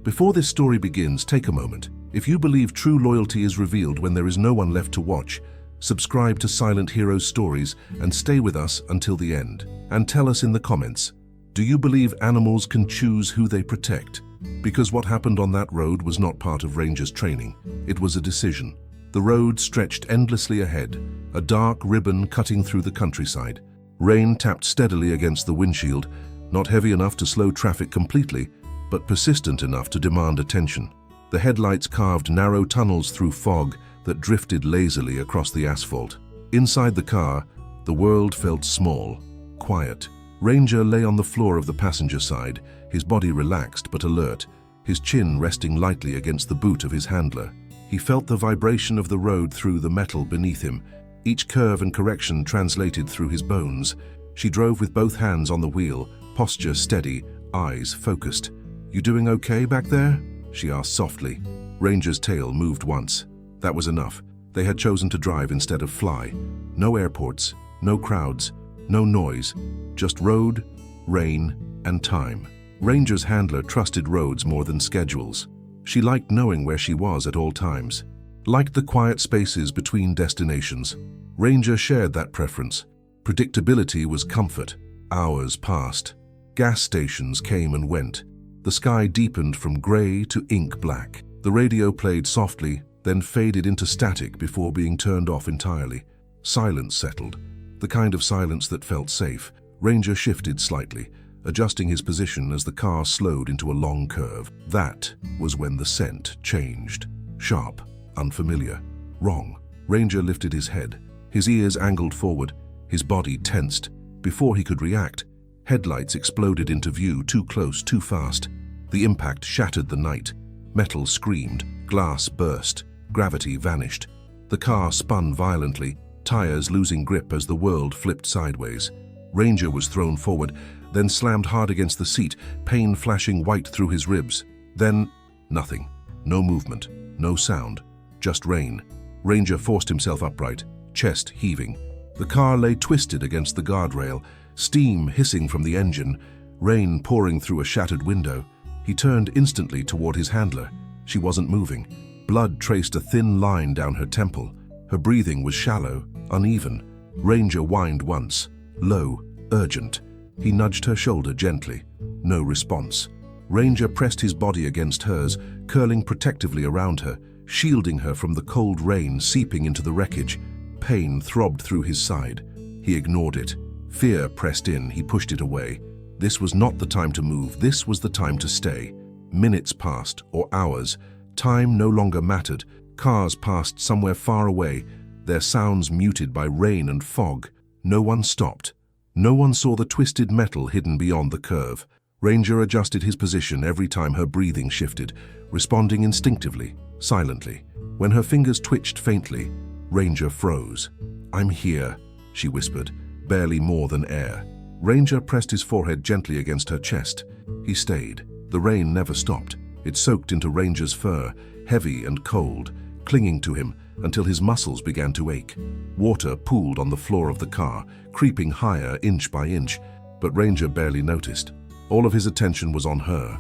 Before this story begins, take a moment. If you believe true loyalty is revealed when there is no one left to watch, subscribe to Silent Heroes Stories and stay with us until the end. And tell us in the comments, do you believe animals can choose who they protect? Because what happened on that road was not part of Ranger's training. It was a decision. The road stretched endlessly ahead, a dark ribbon cutting through the countryside. Rain tapped steadily against the windshield, not heavy enough to slow traffic completely, but persistent enough to demand attention. The headlights carved narrow tunnels through fog that drifted lazily across the asphalt. Inside the car, the world felt small, quiet. Ranger lay on the floor of the passenger side, his body relaxed but alert, his chin resting lightly against the boot of his handler. He felt the vibration of the road through the metal beneath him, each curve and correction translated through his bones. She drove with both hands on the wheel, posture steady, eyes focused. "You doing okay back there?" she asked softly. Ranger's tail moved once. That was enough. They had chosen to drive instead of fly. No airports, no crowds, no noise, just road, rain, and time. Ranger's handler trusted roads more than schedules. She liked knowing where she was at all times, liked the quiet spaces between destinations. Ranger shared that preference. Predictability was comfort. Hours passed. Gas stations came and went. The sky deepened from gray to ink black. The radio played softly, then faded into static before being turned off entirely. Silence settled, the kind of silence that felt safe. Ranger shifted slightly, adjusting his position as the car slowed into a long curve. That was when the scent changed. Sharp, unfamiliar, wrong. Ranger lifted his head, his ears angled forward, his body tensed. Before he could react, headlights exploded into view, too close, too fast. The impact shattered the night. Metal screamed, glass burst, gravity vanished. The car spun violently, tires losing grip as the world flipped sideways. Ranger was thrown forward, then slammed hard against the seat, pain flashing white through his ribs. Then, nothing. No movement, no sound, just rain. Ranger forced himself upright, chest heaving. The car lay twisted against the guardrail, steam hissing from the engine, rain pouring through a shattered window. He turned instantly toward his handler. She wasn't moving. Blood traced a thin line down her temple. Her breathing was shallow, uneven. Ranger whined once, low, urgent. He nudged her shoulder gently. No response. Ranger pressed his body against hers, curling protectively around her, shielding her from the cold rain seeping into the wreckage. Pain throbbed through his side. He ignored it. Fear pressed in. He pushed it away. This was not the time to move. This was the time to stay. Minutes passed, or hours. Time no longer mattered. Cars passed somewhere far away, their sounds muted by rain and fog. No one stopped. No one saw the twisted metal hidden beyond the curve. Ranger adjusted his position every time her breathing shifted, responding instinctively, silently. When her fingers twitched faintly, Ranger froze. "I'm here," she whispered, barely more than air. Ranger pressed his forehead gently against her chest. He stayed. The rain never stopped. It soaked into Ranger's fur, heavy and cold, clinging to him until his muscles began to ache. Water pooled on the floor of the car, creeping higher inch by inch, but Ranger barely noticed. All of his attention was on her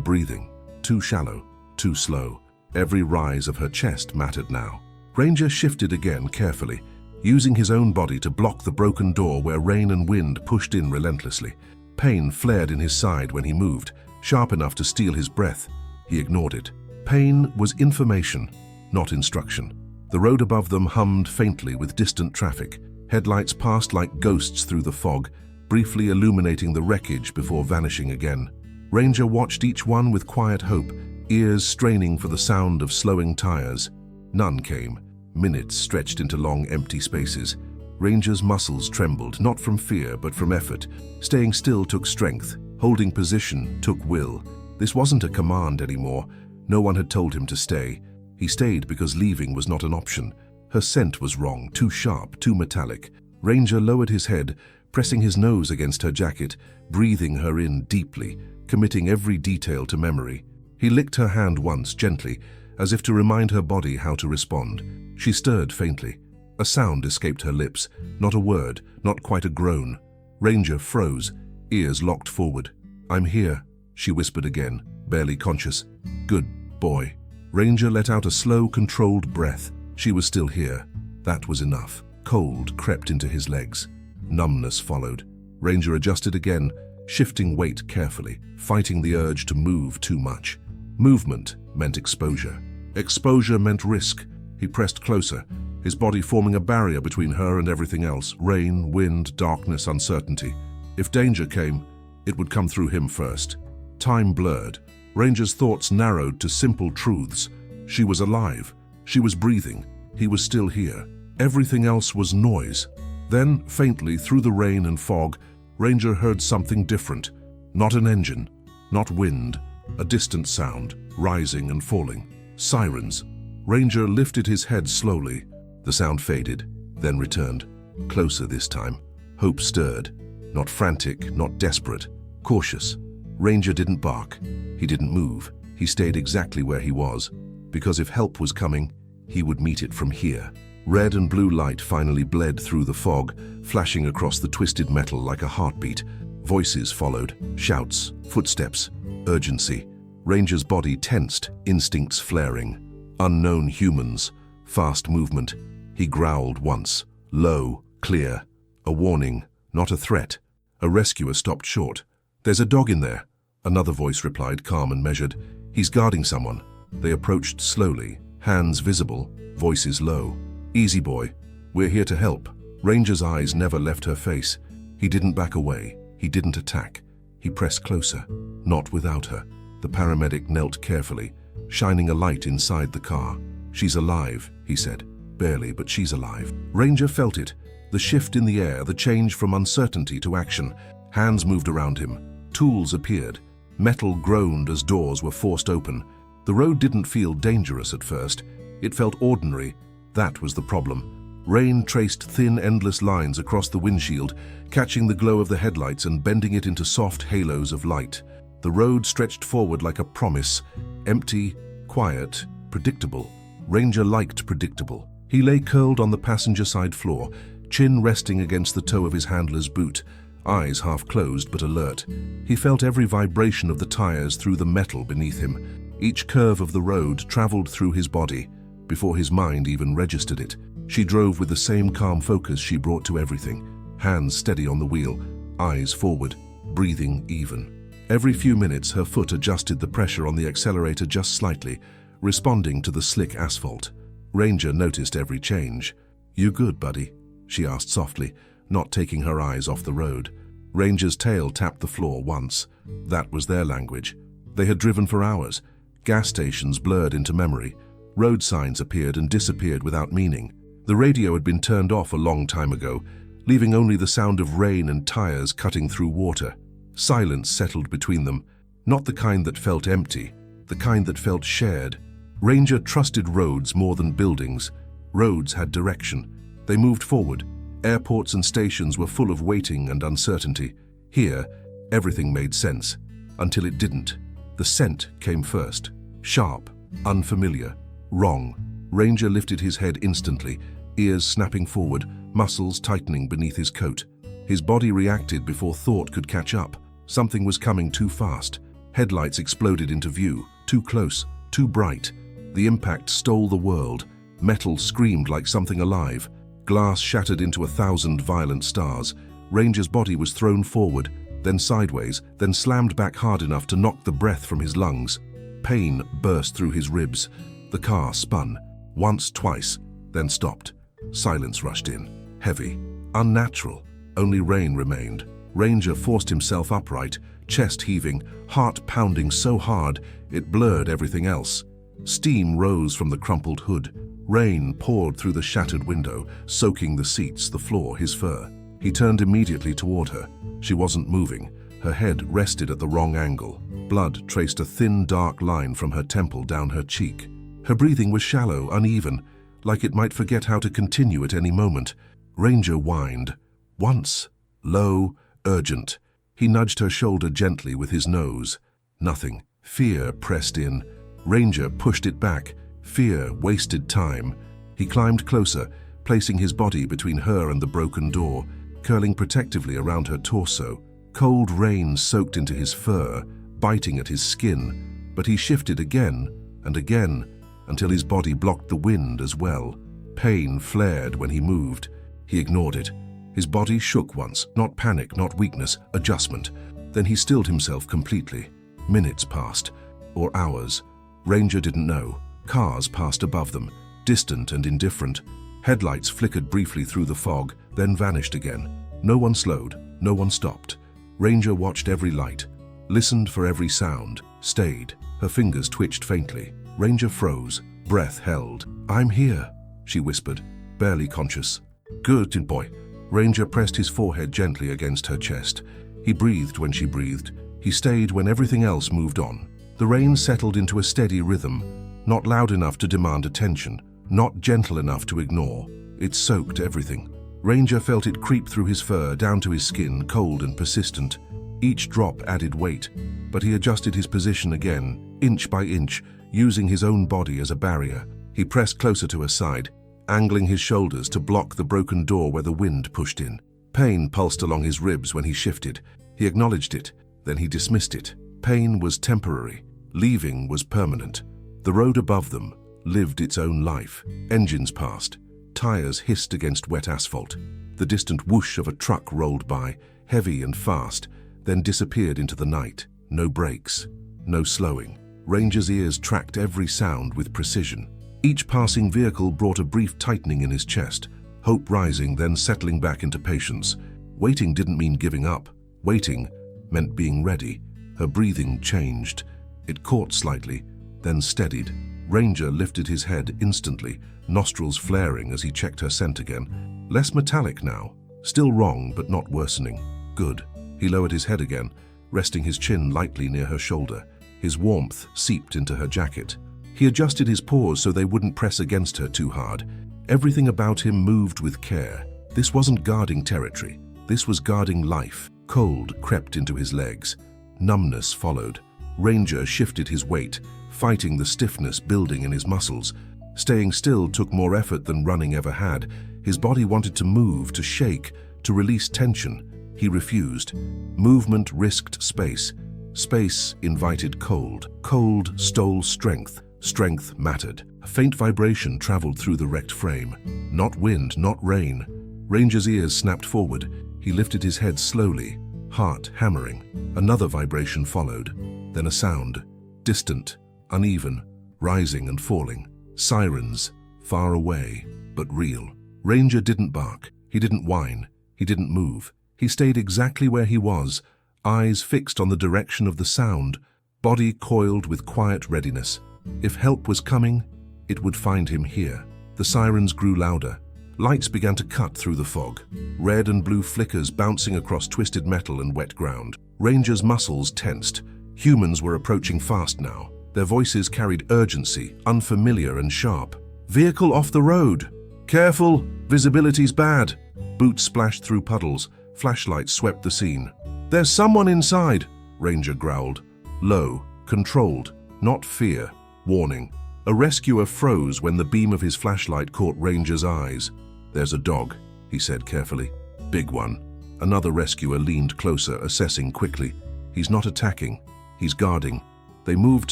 breathing. Too shallow, too slow. Every rise of her chest mattered now. Ranger shifted again carefully, using his own body to block the broken door where rain and wind pushed in relentlessly. Pain flared in his side when he moved, sharp enough to steal his breath. He ignored it. Pain was information, not instruction. The road above them hummed faintly with distant traffic. Headlights passed like ghosts through the fog, briefly illuminating the wreckage before vanishing again. Ranger watched each one with quiet hope, ears straining for the sound of slowing tires. None came. Minutes stretched into long, empty spaces. Ranger's muscles trembled, not from fear, but from effort. Staying still took strength. Holding position took will. This wasn't a command anymore. No one had told him to stay. He stayed because leaving was not an option. Her scent was wrong, too sharp, too metallic. Ranger lowered his head, pressing his nose against her jacket, breathing her in deeply, committing every detail to memory. He licked her hand once, gently, as if to remind her body how to respond. She stirred faintly. A sound escaped her lips, not a word, not quite a groan. Ranger froze, ears locked forward. "I'm here," she whispered again, barely conscious. Good boy. Ranger let out a slow, controlled breath. She was still here. That was enough. Cold crept into his legs. Numbness followed. Ranger adjusted again, shifting weight carefully, fighting the urge to move too much. Movement meant exposure. Exposure meant risk. He pressed closer, his body forming a barrier between her and everything else. Rain, wind, darkness, uncertainty. If danger came, it would come through him first. Time blurred. Ranger's thoughts narrowed to simple truths. She was alive. She was breathing. He was still here. Everything else was noise. Then, faintly, through the rain and fog, Ranger heard something different. Not an engine, not wind, a distant sound, rising and falling. Sirens. Ranger lifted his head slowly. The sound faded, then returned. Closer this time. Hope stirred. Not frantic, not desperate. Cautious. Ranger didn't bark. He didn't move. He stayed exactly where he was. Because if help was coming, he would meet it from here. Red and blue light finally bled through the fog, flashing across the twisted metal like a heartbeat. Voices followed. Shouts, footsteps, urgency. Ranger's body tensed, instincts flaring. Unknown humans. Fast movement. He growled once. Low, clear. A warning, not a threat. A rescuer stopped short. There's a dog in there. Another voice replied, calm and measured. He's guarding someone. They approached slowly, hands visible, voices low. Easy boy, we're here to help. Ranger's eyes never left her face. He didn't back away. He didn't attack. He pressed closer, not without her. The paramedic knelt carefully, shining a light inside the car. She's alive, he said. Barely, but she's alive. Ranger felt it. The shift in the air, the change from uncertainty to action. Hands moved around him. Tools appeared. Metal groaned as doors were forced open. The road didn't feel dangerous at first. It felt ordinary. That was the problem. Rain traced thin, endless lines across the windshield, catching the glow of the headlights and bending it into soft halos of light. The road stretched forward like a promise. Empty, quiet, predictable. Ranger liked predictable. He lay curled on the passenger side floor, chin resting against the toe of his handler's boot, eyes half closed but alert. He felt every vibration of the tires through the metal beneath him. Each curve of the road traveled through his body, before his mind even registered it. She drove with the same calm focus she brought to everything, hands steady on the wheel, eyes forward, breathing even. Every few minutes her foot adjusted the pressure on the accelerator just slightly, responding to the slick asphalt. Ranger noticed every change. You good, buddy? She asked softly, not taking her eyes off the road. Ranger's tail tapped the floor once. That was their language. They had driven for hours. Gas stations blurred into memory. Road signs appeared and disappeared without meaning. The radio had been turned off a long time ago, leaving only the sound of rain and tires cutting through water. Silence settled between them, not the kind that felt empty, the kind that felt shared. Ranger trusted roads more than buildings. Roads had direction. They moved forward. Airports and stations were full of waiting and uncertainty. Here, everything made sense, until it didn't. The scent came first. Sharp, unfamiliar, wrong. Ranger lifted his head instantly, ears snapping forward, muscles tightening beneath his coat. His body reacted before thought could catch up. Something was coming too fast. Headlights exploded into view, too close, too bright. The impact stole the world. Metal screamed like something alive. Glass shattered into 1,000 violent stars. Ranger's body was thrown forward, then sideways, then slammed back hard enough to knock the breath from his lungs. Pain burst through his ribs. The car spun. Once, twice, then stopped. Silence rushed in. Heavy. Unnatural. Only rain remained. Ranger forced himself upright, chest heaving, heart pounding so hard it blurred everything else. Steam rose from the crumpled hood. Rain poured through the shattered window, soaking the seats, the floor, his fur. He turned immediately toward her. She wasn't moving. Her head rested at the wrong angle. Blood traced a thin, dark line from her temple down her cheek. Her breathing was shallow, uneven, like it might forget how to continue at any moment. Ranger whined. Once. Low, urgent. He nudged her shoulder gently with his nose. Nothing. Fear pressed in. Ranger pushed it back. Fear wasted time. He climbed closer, placing his body between her and the broken door, curling protectively around her torso. Cold rain soaked into his fur, biting at his skin, but he shifted again and again until his body blocked the wind as well. Pain flared when he moved. He ignored it. His body shook once, not panic, not weakness, adjustment. Then he stilled himself completely. Minutes passed, or hours. Ranger didn't know. Cars passed above them, distant and indifferent. Headlights flickered briefly through the fog, then vanished again. No one slowed, no one stopped. Ranger watched every light, listened for every sound, stayed. Her fingers twitched faintly. Ranger froze, breath held. "I'm here," she whispered, barely conscious. "Good boy." Ranger pressed his forehead gently against her chest. He breathed when she breathed. He stayed when everything else moved on. The rain settled into a steady rhythm, not loud enough to demand attention, not gentle enough to ignore. It soaked everything. Ranger felt it creep through his fur, down to his skin, cold and persistent. Each drop added weight, but he adjusted his position again, inch by inch, using his own body as a barrier. He pressed closer to her side, angling his shoulders to block the broken door where the wind pushed in. Pain pulsed along his ribs when he shifted. He acknowledged it, then he dismissed it. Pain was temporary. Leaving was permanent. The road above them lived its own life. Engines passed. Tires hissed against wet asphalt. The distant whoosh of a truck rolled by, heavy and fast, then disappeared into the night. No brakes, no slowing. Ranger's ears tracked every sound with precision. Each passing vehicle brought a brief tightening in his chest, hope rising, then settling back into patience. Waiting didn't mean giving up. Waiting meant being ready. Her breathing changed. It caught slightly, then steadied. Ranger lifted his head instantly, nostrils flaring as he checked her scent again. Less metallic now. Still wrong, but not worsening. Good. He lowered his head again, resting his chin lightly near her shoulder. His warmth seeped into her jacket. He adjusted his paws so they wouldn't press against her too hard. Everything about him moved with care. This wasn't guarding territory. This was guarding life. Cold crept into his legs. Numbness followed. Ranger shifted his weight, fighting the stiffness building in his muscles. Staying still took more effort than running ever had. His body wanted to move, to shake, to release tension. He refused. Movement risked space. Space invited cold. Cold stole strength. Strength mattered. A faint vibration traveled through the wrecked frame. Not wind, not rain. Ranger's ears snapped forward. He lifted his head slowly, heart hammering. Another vibration followed. Then a sound. Distant, uneven, rising and falling. Sirens, far away, but real. Ranger didn't bark. He didn't whine. He didn't move. He stayed exactly where he was, eyes fixed on the direction of the sound, body coiled with quiet readiness. If help was coming, it would find him here. The sirens grew louder. Lights began to cut through the fog, red and blue flickers bouncing across twisted metal and wet ground. Ranger's muscles tensed. Humans were approaching fast now. Their voices carried urgency, unfamiliar and sharp. "Vehicle off the road! Careful! Visibility's bad!" Boots splashed through puddles. Flashlights swept the scene. "There's someone inside," Ranger growled. Low, controlled, not fear. Warning. A rescuer froze when the beam of his flashlight caught Ranger's eyes. "There's a dog," he said carefully. "Big one." Another rescuer leaned closer, assessing quickly. "He's not attacking. He's guarding." They moved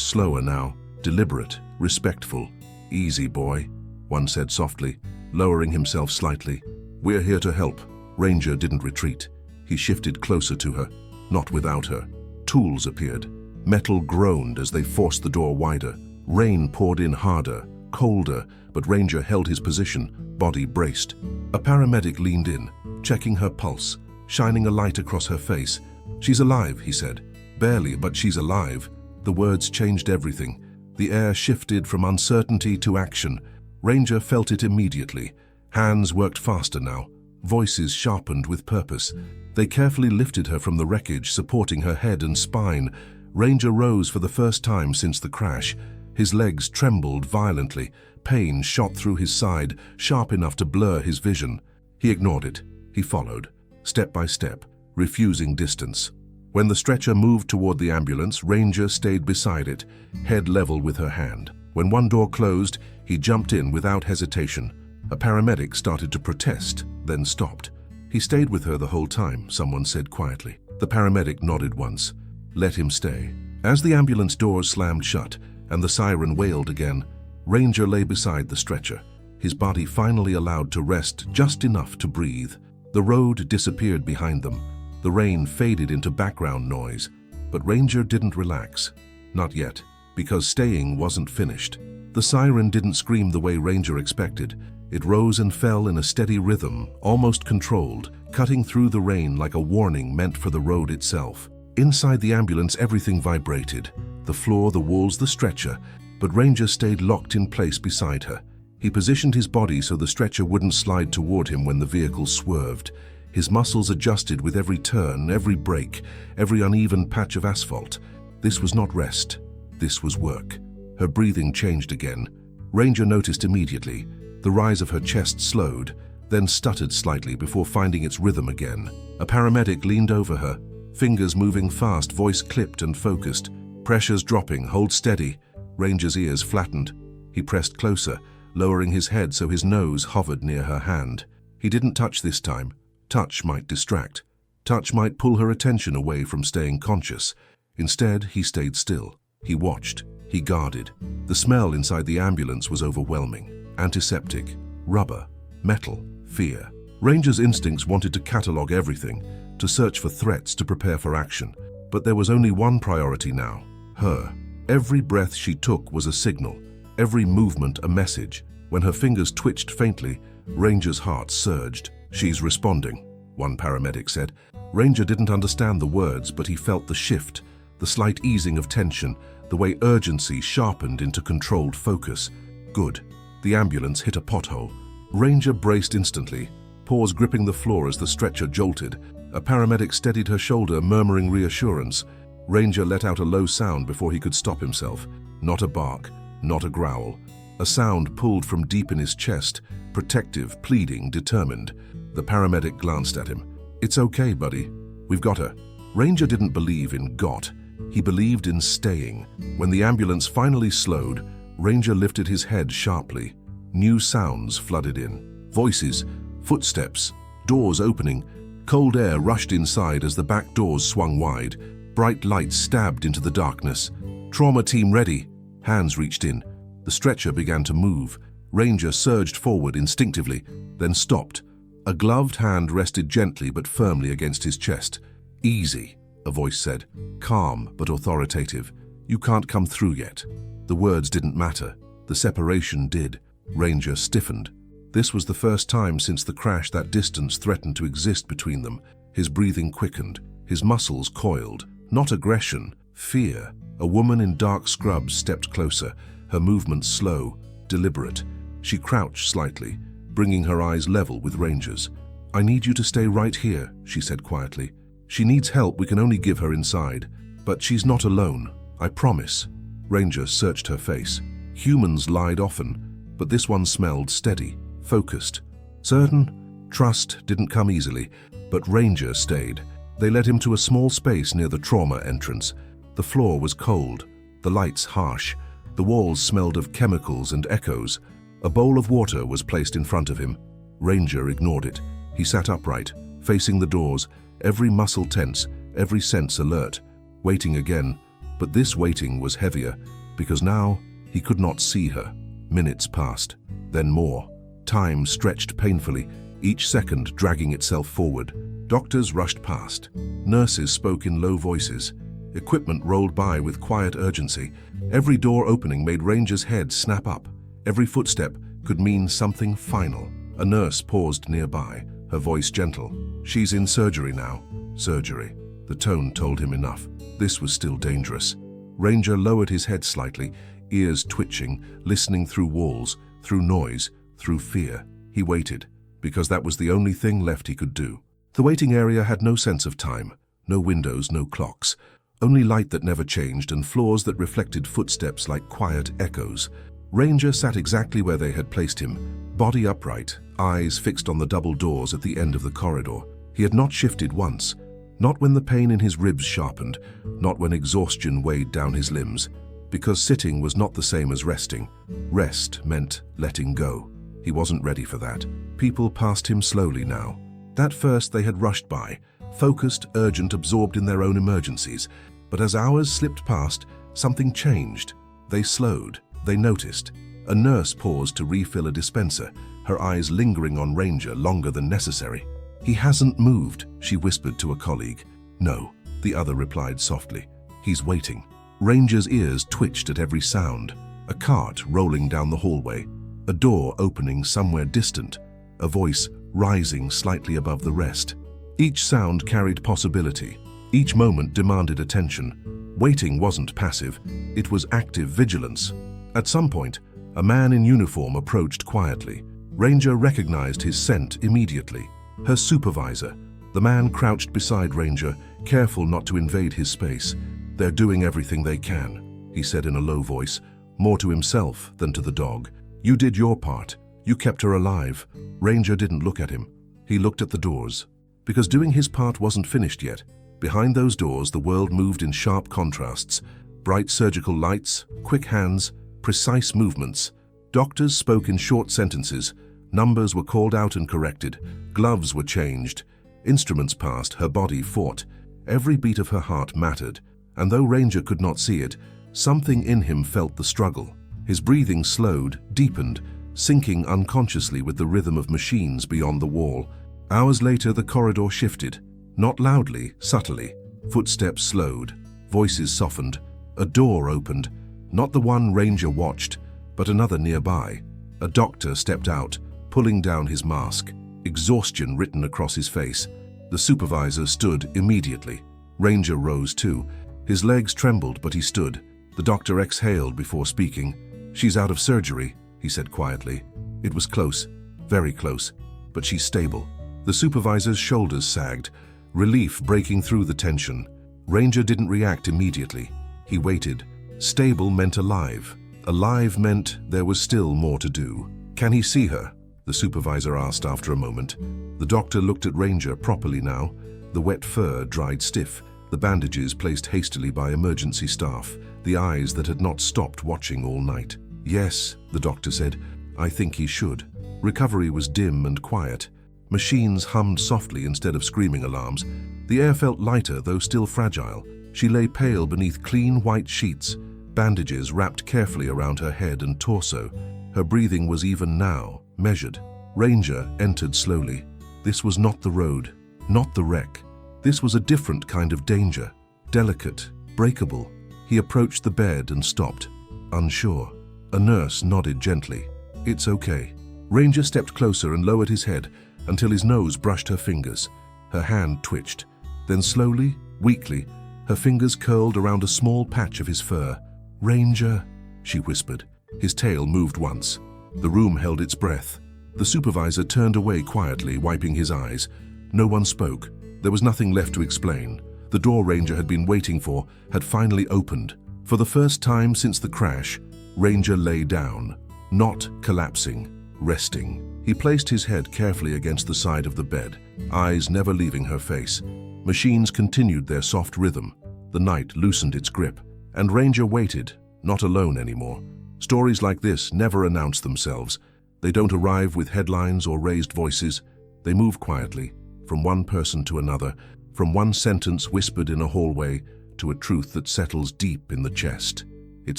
slower now, deliberate, respectful. "Easy, boy," one said softly, lowering himself slightly. "We're here to help." Ranger didn't retreat. He shifted closer to her, not without her. Tools appeared. Metal groaned as they forced the door wider. Rain poured in harder, colder, but Ranger held his position, body braced. A paramedic leaned in, checking her pulse, shining a light across her face. "She's alive," he said. "Barely, but she's alive." The words changed everything. The air shifted from uncertainty to action. Ranger felt it immediately. Hands worked faster now. Voices sharpened with purpose. They carefully lifted her from the wreckage, supporting her head and spine. Ranger rose for the first time since the crash. His legs trembled violently. Pain shot through his side, sharp enough to blur his vision. He ignored it. He followed, step by step, refusing distance. When the stretcher moved toward the ambulance, Ranger stayed beside it, head level with her hand. When one door closed, he jumped in without hesitation. A paramedic started to protest, then stopped. "He stayed with her the whole time," someone said quietly. The paramedic nodded once. "Let him stay. As the ambulance doors slammed shut and the siren wailed again, Ranger lay beside the stretcher, his body finally allowed to rest just enough to breathe. The road disappeared behind them. The rain faded into background noise, but Ranger didn't relax. Not yet, because staying wasn't finished. The siren didn't scream the way Ranger expected. It rose and fell in a steady rhythm, almost controlled, cutting through the rain like a warning meant for the road itself. Inside the ambulance, everything vibrated. The floor, the walls, the stretcher, but Ranger stayed locked in place beside her. He positioned his body so the stretcher wouldn't slide toward him when the vehicle swerved. His muscles adjusted with every turn, every brake, every uneven patch of asphalt. This was not rest. This was work. Her breathing changed again. Ranger noticed immediately. The rise of her chest slowed, then stuttered slightly before finding its rhythm again. A paramedic leaned over her, fingers moving fast, voice clipped and focused. Pressures dropping, hold steady. Ranger's ears flattened. He pressed closer, lowering his head so his nose hovered near her hand. He didn't touch this time. Touch might distract. Touch might pull her attention away from staying conscious. Instead, he stayed still. He watched. He guarded. The smell inside the ambulance was overwhelming. Antiseptic, rubber, metal, fear. Ranger's instincts wanted to catalog everything, to search for threats, to prepare for action. But there was only one priority now: her. Every breath she took was a signal, every movement a message. When her fingers twitched faintly, Ranger's heart surged. "She's responding," one paramedic said. Ranger didn't understand the words, but he felt the shift, the slight easing of tension, the way urgency sharpened into controlled focus. Good. The ambulance hit a pothole. Ranger braced instantly, paws gripping the floor as the stretcher jolted. A paramedic steadied her shoulder, murmuring reassurance. Ranger let out a low sound before he could stop himself. Not a bark, not a growl. A sound pulled from deep in his chest, protective, pleading, determined. The paramedic glanced at him. "It's okay, buddy. We've got her." Ranger didn't believe in got. He believed in staying. When the ambulance finally slowed, Ranger lifted his head sharply. New sounds flooded in. Voices, footsteps, doors opening. Cold air rushed inside as the back doors swung wide. Bright lights stabbed into the darkness. "Trauma team ready." Hands reached in. The stretcher began to move. Ranger surged forward instinctively, then stopped. A gloved hand rested gently but firmly against his chest. "Easy," a voice said, calm but authoritative. "You can't come through yet." The words didn't matter. The separation did. Ranger stiffened. This was the first time since the crash that distance threatened to exist between them. His breathing quickened. His muscles coiled. Not aggression, fear. A woman in dark scrubs stepped closer, her movements slow, deliberate. She crouched slightly, bringing her eyes level with Ranger's. "I need you to stay right here," she said quietly. "She needs help. We can only give her inside. But she's not alone. I promise." Ranger searched her face. Humans lied often, but this one smelled steady, focused. Certain, trust didn't come easily, but Ranger stayed. They led him to a small space near the trauma entrance. The floor was cold, the lights harsh. The walls smelled of chemicals and echoes. A bowl of water was placed in front of him. Ranger ignored it. He sat upright, facing the doors, every muscle tense, every sense alert, waiting again. But this waiting was heavier, because now he could not see her. Minutes passed, then more. Time stretched painfully, each second dragging itself forward. Doctors rushed past. Nurses spoke in low voices. Equipment rolled by with quiet urgency. Every door opening made Ranger's head snap up. Every footstep could mean something final. A nurse paused nearby, her voice gentle. "She's in surgery now." Surgery. The tone told him enough. This was still dangerous. Ranger lowered his head slightly, ears twitching, listening through walls, through noise, through fear. He waited, because that was the only thing left he could do. The waiting area had no sense of time, no windows, no clocks, only light that never changed and floors that reflected footsteps like quiet echoes. Ranger sat exactly where they had placed him, body upright, eyes fixed on the double doors at the end of the corridor. He had not shifted once, not when the pain in his ribs sharpened, not when exhaustion weighed down his limbs, because sitting was not the same as resting. Rest meant letting go. He wasn't ready for that. People passed him slowly now. At first they had rushed by, focused, urgent, absorbed in their own emergencies. But as hours slipped past, something changed. They slowed. They noticed. A nurse paused to refill a dispenser, her eyes lingering on Ranger longer than necessary. "He hasn't moved," she whispered to a colleague. "No," the other replied softly. "He's waiting." Ranger's ears twitched at every sound. A cart rolling down the hallway, a door opening somewhere distant, a voice rising slightly above the rest. Each sound carried possibility. Each moment demanded attention. Waiting wasn't passive, it was active vigilance. At some point, a man in uniform approached quietly. Ranger recognized his scent immediately. Her supervisor. The man crouched beside Ranger, careful not to invade his space. "They're doing everything they can," he said in a low voice, more to himself than to the dog. "You did your part. You kept her alive." Ranger didn't look at him. He looked at the doors. Because doing his part wasn't finished yet. Behind those doors, the world moved in sharp contrasts. Bright surgical lights, quick hands, precise movements. Doctors spoke in short sentences. Numbers were called out and corrected. Gloves were changed. Instruments passed. Her body fought. Every beat of her heart mattered. And though Ranger could not see it, something in him felt the struggle. His breathing slowed, deepened, syncing unconsciously with the rhythm of machines beyond the wall. Hours later, the corridor shifted. Not loudly, subtly. Footsteps slowed. Voices softened. A door opened. Not the one Ranger watched, but another nearby. A doctor stepped out, pulling down his mask. Exhaustion written across his face. The supervisor stood immediately. Ranger rose too. His legs trembled, but he stood. The doctor exhaled before speaking. "She's out of surgery," he said quietly. "It was close, very close, but she's stable." The supervisor's shoulders sagged, relief breaking through the tension. Ranger didn't react immediately. He waited. Stable meant alive. Alive meant there was still more to do. "Can he see her?" the supervisor asked after a moment. The doctor looked at Ranger properly now. The wet fur dried stiff, the bandages placed hastily by emergency staff, the eyes that had not stopped watching all night. "Yes," the doctor said, "I think he should." Recovery was dim and quiet. Machines hummed softly instead of screaming alarms. The air felt lighter, though still fragile. She lay pale beneath clean white sheets, bandages wrapped carefully around her head and torso. Her breathing was even now, measured. Ranger entered slowly. This was not the road, not the wreck. This was a different kind of danger, delicate, breakable. He approached the bed and stopped, unsure. A nurse nodded gently. "It's okay." Ranger stepped closer and lowered his head until his nose brushed her fingers. Her hand twitched. Then slowly, weakly, her fingers curled around a small patch of his fur. "Ranger," she whispered. His tail moved once. The room held its breath. The supervisor turned away quietly, wiping his eyes. No one spoke. There was nothing left to explain. The door Ranger had been waiting for had finally opened. For the first time since the crash, Ranger lay down, not collapsing, resting. He placed his head carefully against the side of the bed, eyes never leaving her face. Machines continued their soft rhythm. The night loosened its grip, and Ranger waited, not alone anymore. Stories like this never announce themselves. They don't arrive with headlines or raised voices. They move quietly, from one person to another, from one sentence whispered in a hallway to a truth that settles deep in the chest. It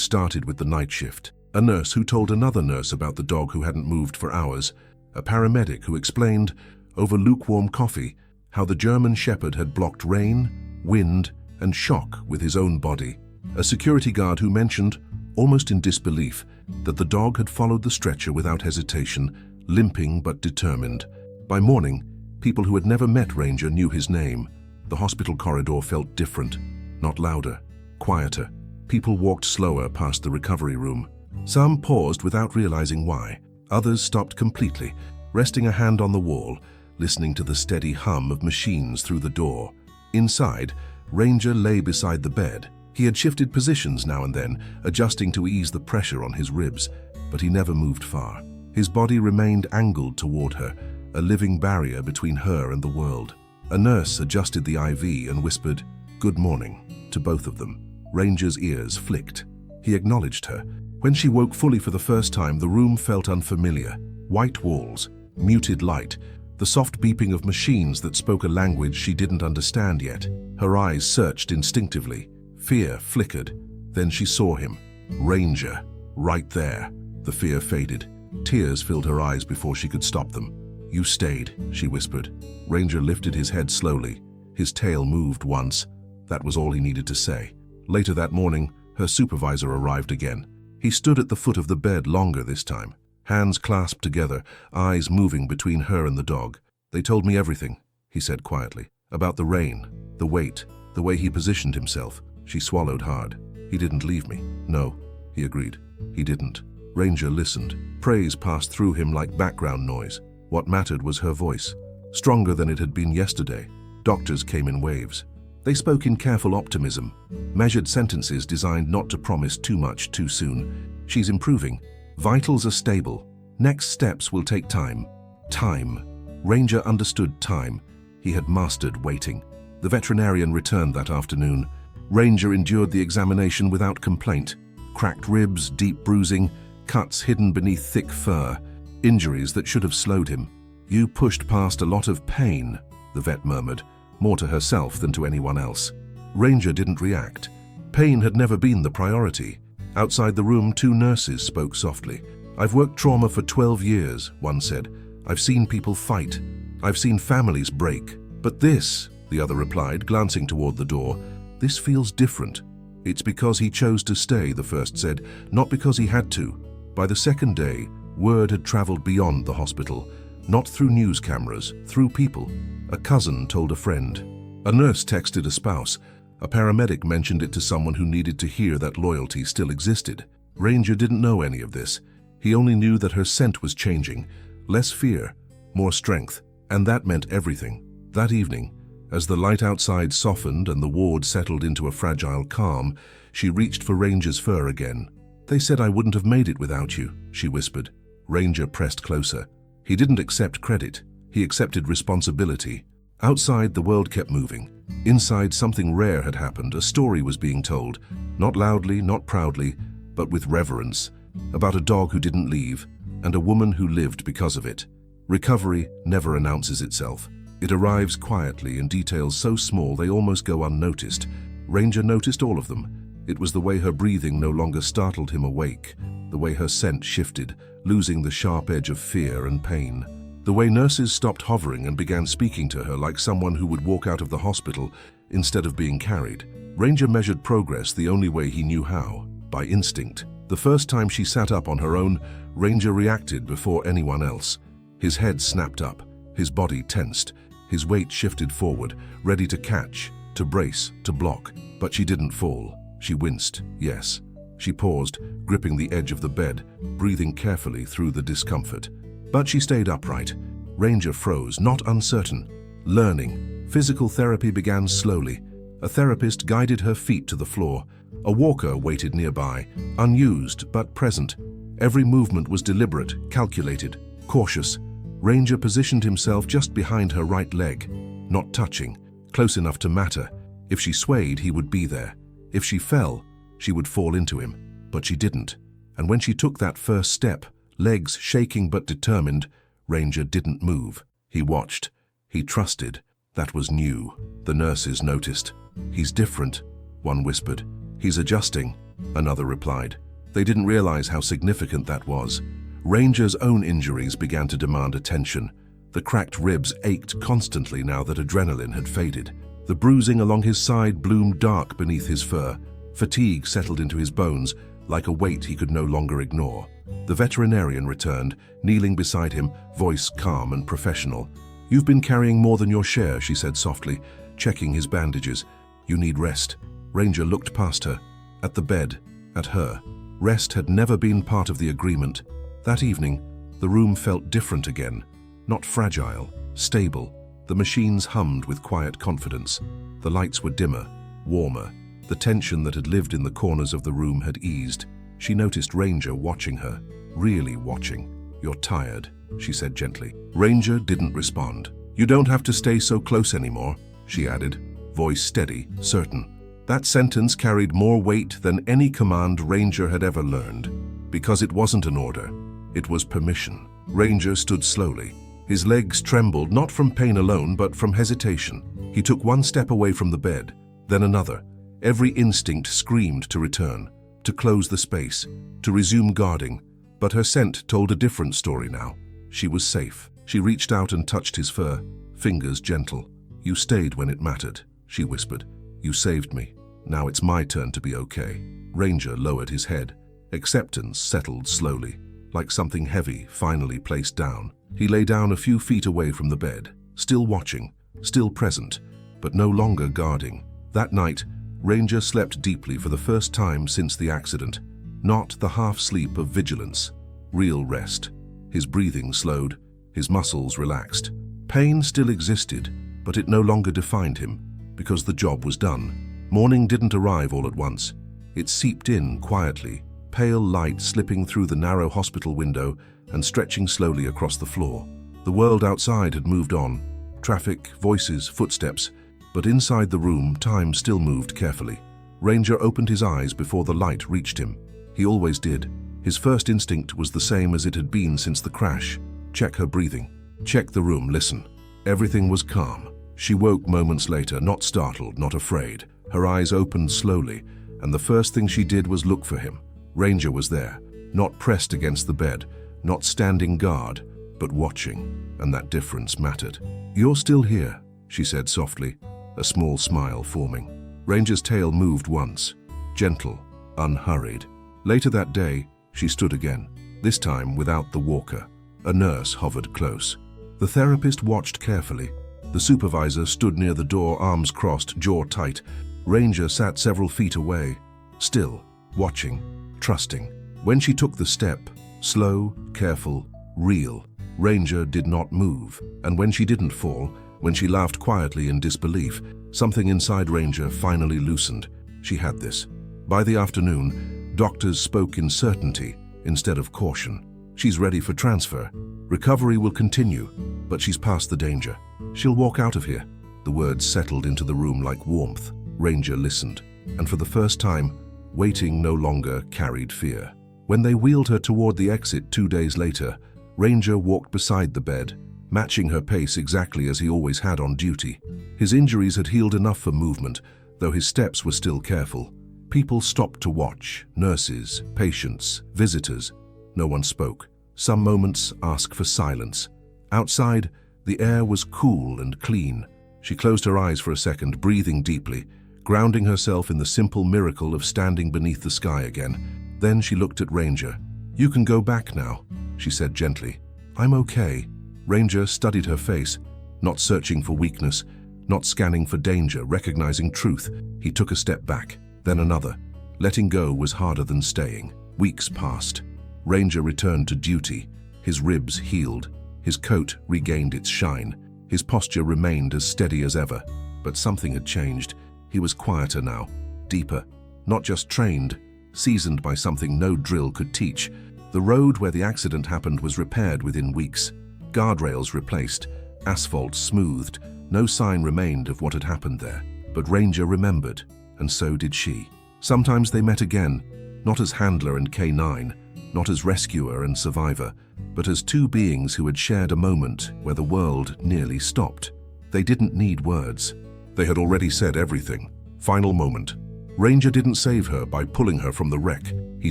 started with the night shift. A nurse who told another nurse about the dog who hadn't moved for hours. A paramedic who explained, over lukewarm coffee, how the German shepherd had blocked rain, wind, and shock with his own body. A security guard who mentioned, almost in disbelief, that the dog had followed the stretcher without hesitation, limping but determined. By morning, people who had never met Ranger knew his name. The hospital corridor felt different, not louder, quieter. People walked slower past the recovery room. Some paused without realizing why. Others stopped completely, resting a hand on the wall, listening to the steady hum of machines through the door. Inside, Ranger lay beside the bed. He had shifted positions now and then, adjusting to ease the pressure on his ribs, but he never moved far. His body remained angled toward her, a living barrier between her and the world. A nurse adjusted the IV and whispered, "Good morning," to both of them. Ranger's ears flicked. He acknowledged her. When she woke fully for the first time, the room felt unfamiliar. White walls, muted light, the soft beeping of machines that spoke a language she didn't understand yet. Her eyes searched instinctively. Fear flickered. Then she saw him. Ranger. Right there. The fear faded. Tears filled her eyes before she could stop them. "You stayed," she whispered. Ranger lifted his head slowly. His tail moved once. That was all he needed to say. Later that morning, her supervisor arrived again. He stood at the foot of the bed longer this time. Hands clasped together, eyes moving between her and the dog. "They told me everything," he said quietly. "About the rain, the weight, the way he positioned himself." She swallowed hard. "He didn't leave me." "No," he agreed. "He didn't." Ranger listened. Praise passed through him like background noise. What mattered was her voice, stronger than it had been yesterday. Doctors came in waves. They spoke in careful optimism, measured sentences designed not to promise too much too soon. "She's improving. Vitals are stable. Next steps will take time." Time. Ranger understood time. He had mastered waiting. The veterinarian returned that afternoon. Ranger endured the examination without complaint. Cracked ribs, deep bruising, cuts hidden beneath thick fur, injuries that should have slowed him. "You pushed past a lot of pain," the vet murmured, more to herself than to anyone else. Ranger didn't react. Pain had never been the priority. Outside the room, two nurses spoke softly. "I've worked trauma for 12 years, one said. "I've seen people fight. I've seen families break. But this," the other replied, glancing toward the door, "this feels different." "It's because he chose to stay," the first said, "not because he had to." By the second day, word had traveled beyond the hospital, not through news cameras, through people. A cousin told a friend. A nurse texted a spouse. A paramedic mentioned it to someone who needed to hear that loyalty still existed. Ranger didn't know any of this. He only knew that her scent was changing. Less fear, more strength, and that meant everything. That evening, as the light outside softened and the ward settled into a fragile calm, she reached for Ranger's fur again. "They said I wouldn't have made it without you," she whispered. Ranger pressed closer. He didn't accept credit. He accepted responsibility. Outside, the world kept moving. Inside, something rare had happened. A story was being told. Not loudly, not proudly, but with reverence. About a dog who didn't leave, and a woman who lived because of it. Recovery never announces itself. It arrives quietly in details so small they almost go unnoticed. Ranger noticed all of them. It was the way her breathing no longer startled him awake, the way her scent shifted, losing the sharp edge of fear and pain. The way nurses stopped hovering and began speaking to her like someone who would walk out of the hospital instead of being carried. Ranger measured progress the only way he knew how, by instinct. The first time she sat up on her own, Ranger reacted before anyone else. His head snapped up, his body tensed, his weight shifted forward, ready to catch, to brace, to block. But she didn't fall. She winced, yes. She paused, gripping the edge of the bed, breathing carefully through the discomfort. But she stayed upright. Ranger froze, not uncertain. Learning. Physical therapy began slowly. A therapist guided her feet to the floor. A walker waited nearby, unused but present. Every movement was deliberate, calculated, cautious. Ranger positioned himself just behind her right leg, not touching, close enough to matter. If she swayed, he would be there. If she fell, she would fall into him. But she didn't. And when she took that first step, legs shaking but determined, Ranger didn't move. He watched. He trusted. That was new. The nurses noticed. "He's different," one whispered. "He's adjusting," another replied. They didn't realize how significant that was. Ranger's own injuries began to demand attention. The cracked ribs ached constantly now that adrenaline had faded. The bruising along his side bloomed dark beneath his fur. Fatigue settled into his bones, like a weight he could no longer ignore. The veterinarian returned, kneeling beside him, voice calm and professional. "You've been carrying more than your share," she said softly, checking his bandages. "You need rest." Ranger looked past her, at the bed, at her. Rest had never been part of the agreement. That evening, the room felt different again. Not fragile, stable. The machines hummed with quiet confidence. The lights were dimmer, warmer. The tension that had lived in the corners of the room had eased. She noticed Ranger watching her, really watching. "You're tired," she said gently. Ranger didn't respond. "You don't have to stay so close anymore," she added, voice steady, certain. That sentence carried more weight than any command Ranger had ever learned, because it wasn't an order. It was permission. Ranger stood slowly. His legs trembled, not from pain alone, but from hesitation. He took one step away from the bed, then another. Every instinct screamed to return, to close the space, to resume guarding, but her scent told a different story now. She was safe. She reached out and touched his fur, fingers gentle. "You stayed when it mattered," she whispered. "You saved me. Now it's my turn to be okay." Ranger lowered his head. Acceptance settled slowly, like something heavy finally placed down. He lay down a few feet away from the bed, still watching, still present, but no longer guarding. That night, Ranger slept deeply for the first time since the accident. Not the half-sleep of vigilance, real rest. His breathing slowed, his muscles relaxed. Pain still existed, but it no longer defined him, because the job was done. Morning didn't arrive all at once. It seeped in quietly, pale light slipping through the narrow hospital window and stretching slowly across the floor. The world outside had moved on. Traffic, voices, footsteps. But inside the room, time still moved carefully. Ranger opened his eyes before the light reached him. He always did. His first instinct was the same as it had been since the crash. Check her breathing. Check the room, listen. Everything was calm. She woke moments later, not startled, not afraid. Her eyes opened slowly, and the first thing she did was look for him. Ranger was there, not pressed against the bed, not standing guard, but watching, and that difference mattered. "You're still here," she said softly, a small smile forming. Ranger's tail moved once, gentle, unhurried. Later that day, she stood again, this time without the walker. A nurse hovered close. The therapist watched carefully. The supervisor stood near the door, arms crossed, jaw tight. Ranger sat several feet away, still, watching, trusting. When she took the step, slow, careful, real, Ranger did not move. And when she didn't fall, when she laughed quietly in disbelief, something inside Ranger finally loosened. She had this. By the afternoon, doctors spoke in certainty instead of caution. "She's ready for transfer. Recovery will continue, but she's past the danger. She'll walk out of here." The words settled into the room like warmth. Ranger listened, and for the first time, waiting no longer carried fear. When they wheeled her toward the exit 2 days later, Ranger walked beside the bed, matching her pace exactly as he always had on duty. His injuries had healed enough for movement, though his steps were still careful. People stopped to watch, nurses, patients, visitors. No one spoke. Some moments asked for silence. Outside, the air was cool and clean. She closed her eyes for a second, breathing deeply, grounding herself in the simple miracle of standing beneath the sky again. Then she looked at Ranger. "You can go back now," she said gently. "I'm okay." Ranger studied her face, not searching for weakness, not scanning for danger, recognizing truth. He took a step back, then another. Letting go was harder than staying. Weeks passed. Ranger returned to duty. His ribs healed. His coat regained its shine. His posture remained as steady as ever. But something had changed. He was quieter now, deeper, not just trained, seasoned by something no drill could teach. The road where the accident happened was repaired within weeks. Guardrails replaced, asphalt smoothed. No sign remained of what had happened there. But Ranger remembered, and so did she. Sometimes they met again, not as handler and K9, not as rescuer and survivor, but as two beings who had shared a moment where the world nearly stopped. They didn't need words. They had already said everything. Final moment. Ranger didn't save her by pulling her from the wreck. He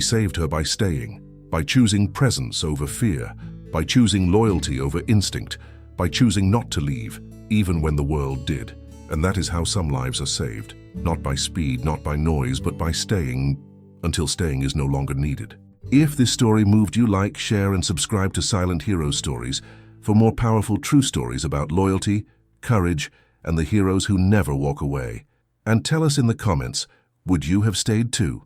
saved her by staying, by choosing presence over fear, by choosing loyalty over instinct, by choosing not to leave, even when the world did. And that is how some lives are saved. Not by speed, not by noise, but by staying until staying is no longer needed. If this story moved you, like, share, and subscribe to Silent Hero Stories for more powerful true stories about loyalty, courage, and the heroes who never walk away. And tell us in the comments, would you have stayed too?